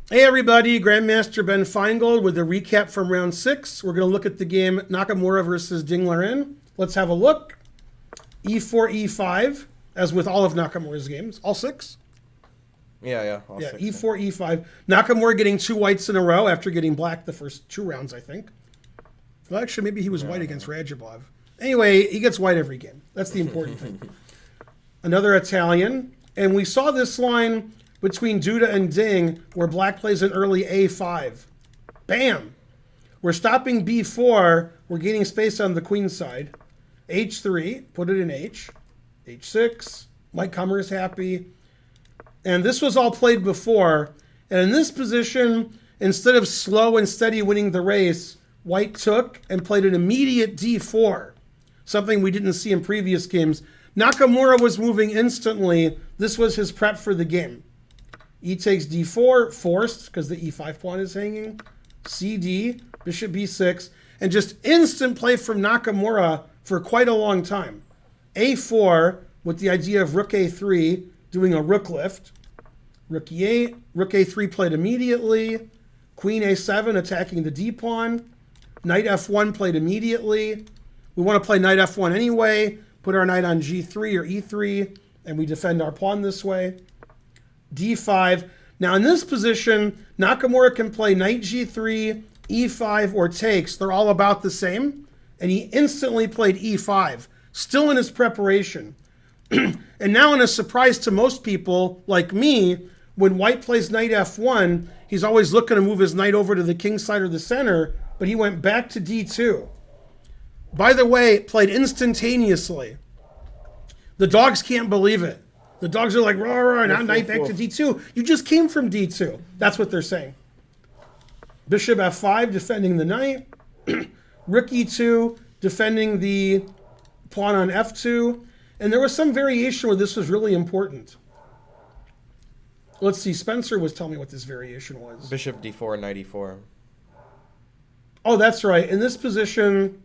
Hey everybody, Grandmaster Ben Feingold with a recap from round 6. We're going to look at the game Nakamura versus Liren. Let's have a look. E4, E5, as with all of Nakamura's games. All 6? Yeah, all six. E4, E5. Nakamura getting 2 whites in a row after getting black the first 2 rounds, I think. Well, actually, maybe he was white against Radjabov. Anyway, he gets white every game. That's the important thing. Another Italian. And we saw this line between Duda and Ding, where black plays an early A5. Bam! We're stopping B4. We're gaining space on the queen side. H3, put it in H. H6, Mike Kummer is happy. And this was all played before. And in this position, instead of slow and steady winning the race, white took and played an immediate D4, something we didn't see in previous games. Nakamura was moving instantly. This was his prep for the game. E takes D4, forced, because the E5 pawn is hanging. CD, bishop B6, and just instant play from Nakamura for quite a long time. A4, with the idea of rook A3, doing a rook lift. Rook E8, rook A3 played immediately. Queen A7 attacking the D pawn. Knight F1 played immediately. We want to play knight F1 anyway. Put our knight on G3 or E3, and we defend our pawn this way. D5. Now in this position, Nakamura can play knight G3, E5, or takes. They're all about the same. And he instantly played E5, still in his preparation. And now in a surprise to most people, like me, when white plays knight F1, he's always looking to move his knight over to the king side or the center, but he went back to D2. By the way, it played instantaneously. The dogs can't believe it. The dogs are like, rah, rah, now knight back to D2. You just came from D2. That's what they're saying. Bishop F5, defending the knight. Rook E2, defending the pawn on F2. And there was some variation where this was really important. Let's see, Spencer was telling me what this variation was. Bishop D4, knight E4. Oh, that's right. In this position,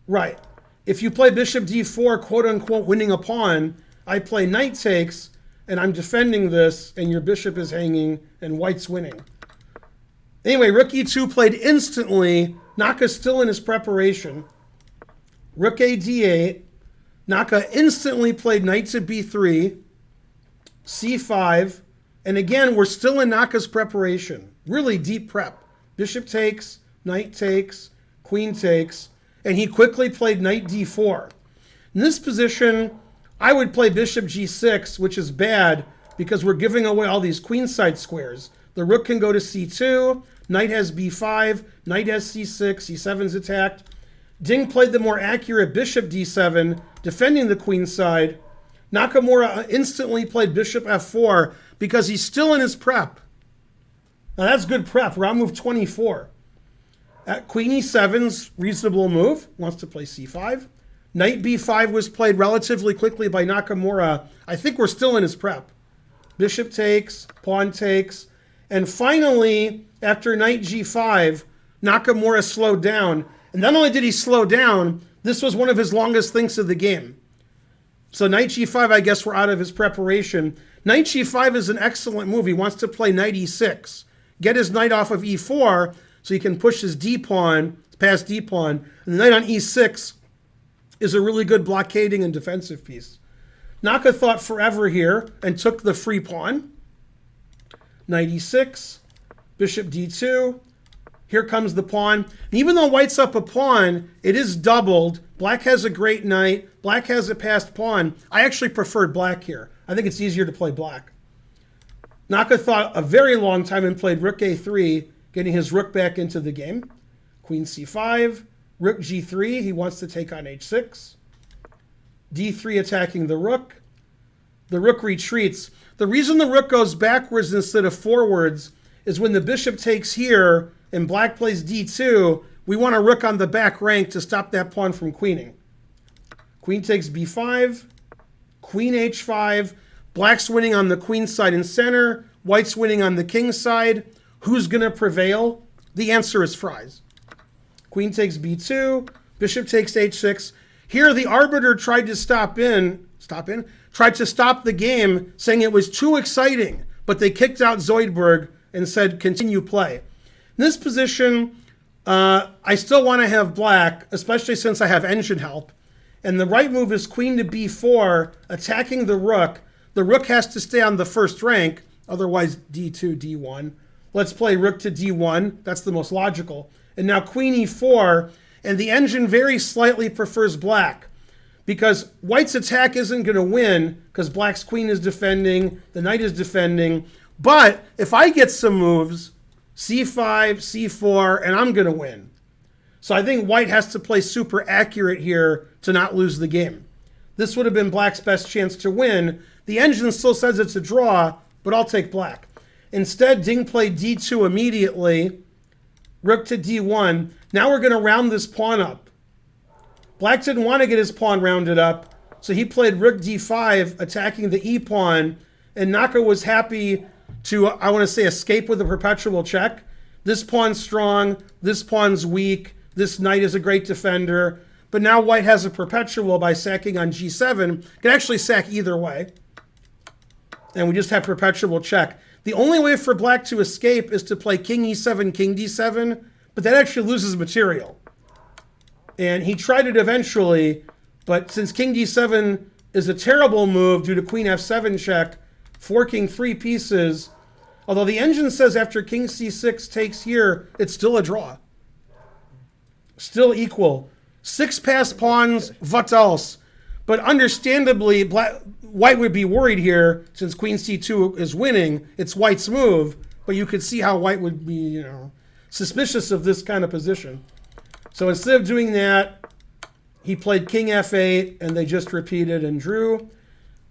right. If you play bishop D4, quote unquote, winning a pawn, I play knight takes, and I'm defending this, and your bishop is hanging, and white's winning. Anyway, rook E2 played instantly. Naka's still in his preparation. Rook A D8. Naka instantly played knight to B3. C5. And again, we're still in Naka's preparation. Really deep prep. Bishop takes, knight takes, queen takes. And he quickly played knight D4. In this position, I would play bishop G6, which is bad because we're giving away all these queenside squares. The rook can go to C2, knight has B5, knight has C6, C7's attacked. Ding played the more accurate bishop D7, defending the queen side. Nakamura instantly played bishop F4 because he's still in his prep. Now that's good prep. We're on move 24. At queen E7's reasonable move, wants to play C5. Knight B5 was played relatively quickly by Nakamura. I think we're still in his prep. Bishop takes, pawn takes. And finally, after knight G5, Nakamura slowed down. And not only did he slow down, this was one of his longest thinks of the game. So knight G5, I guess we're out of his preparation. Knight G5 is an excellent move. He wants to play knight E6. Get his knight off of E4 so he can push his D-pawn, past D-pawn. And the knight on E6 is a really good blockading and defensive piece. Naka thought forever here and took the free pawn. Knight E6, bishop D2. Here comes the pawn. And even though white's up a pawn, it is doubled. Black has a great knight. Black has a passed pawn. I actually preferred black here. I think it's easier to play black. Naka thought a very long time and played rook A3, getting his rook back into the game. Queen C5, rook G3. He wants to take on H6. D3 attacking the rook. The rook retreats. The reason the rook goes backwards instead of forwards is when the bishop takes here and black plays D2, we want a rook on the back rank to stop that pawn from queening. Queen takes B5, queen H5. Black's winning on the queen side and center. White's winning on the king side. Who's going to prevail? The answer is fries. Queen takes B2. Bishop takes H6. Here the arbiter tried to tried to stop the game, saying it was too exciting, but they kicked out Zoidberg and said continue play. In this position, I still want to have black, especially since I have engine help. And the right move is queen to b4, attacking the rook. The rook has to stay on the first rank, otherwise d2, d1. Let's play rook to d1. That's the most logical. And now queen e4, and the engine very slightly prefers black because white's attack isn't going to win because black's queen is defending, the knight is defending. But if I get some moves, c5, c4, and I'm going to win. So I think white has to play super accurate here to not lose the game. This would have been black's best chance to win. The engine still says it's a draw, but I'll take black. Instead, Ding played d2 immediately, rook to d1. Now we're going to round this pawn up. Black didn't want to get his pawn rounded up, so he played rook d5, attacking the e pawn, and Naka was happy to, I want to say, escape with a perpetual check. This pawn's strong, this pawn's weak, this knight is a great defender, but now white has a perpetual by sacking on g7. Can actually sack either way, and we just have perpetual check. The only way for black to escape is to play king e7, king d7, but that actually loses material. And he tried it eventually, but since king d7 is a terrible move due to queen f7 check, forking 3 pieces, although the engine says after king c6 takes here, it's still a draw. Still equal. 6 passed pawns, what else? But understandably, white would be worried here since queen c2 is winning. It's white's move, but you could see how white would be, suspicious of this kind of position. So instead of doing that, he played king f8, and they just repeated and drew.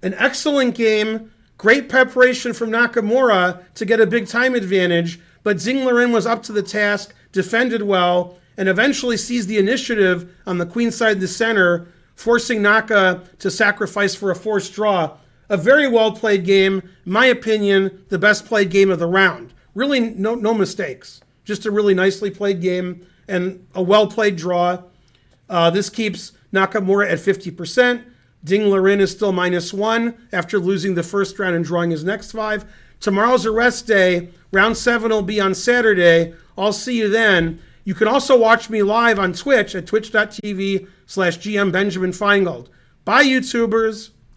An excellent game. Great preparation from Nakamura to get a big time advantage, but Liren was up to the task, defended well, and eventually seized the initiative on the queen side of the center, forcing Naka to sacrifice for a forced draw. A very well played game, in my opinion, the best played game of the round. Really no mistakes. Just a really nicely played game and a well played draw. This keeps Nakamura at 50%. Liren is still -1 after losing the first round and drawing his next 5. Tomorrow's a rest day. Round 7 will be on Saturday. I'll see you then. You can also watch me live on Twitch at twitch.tv/GM Benjamin Feingold. Bye, YouTubers.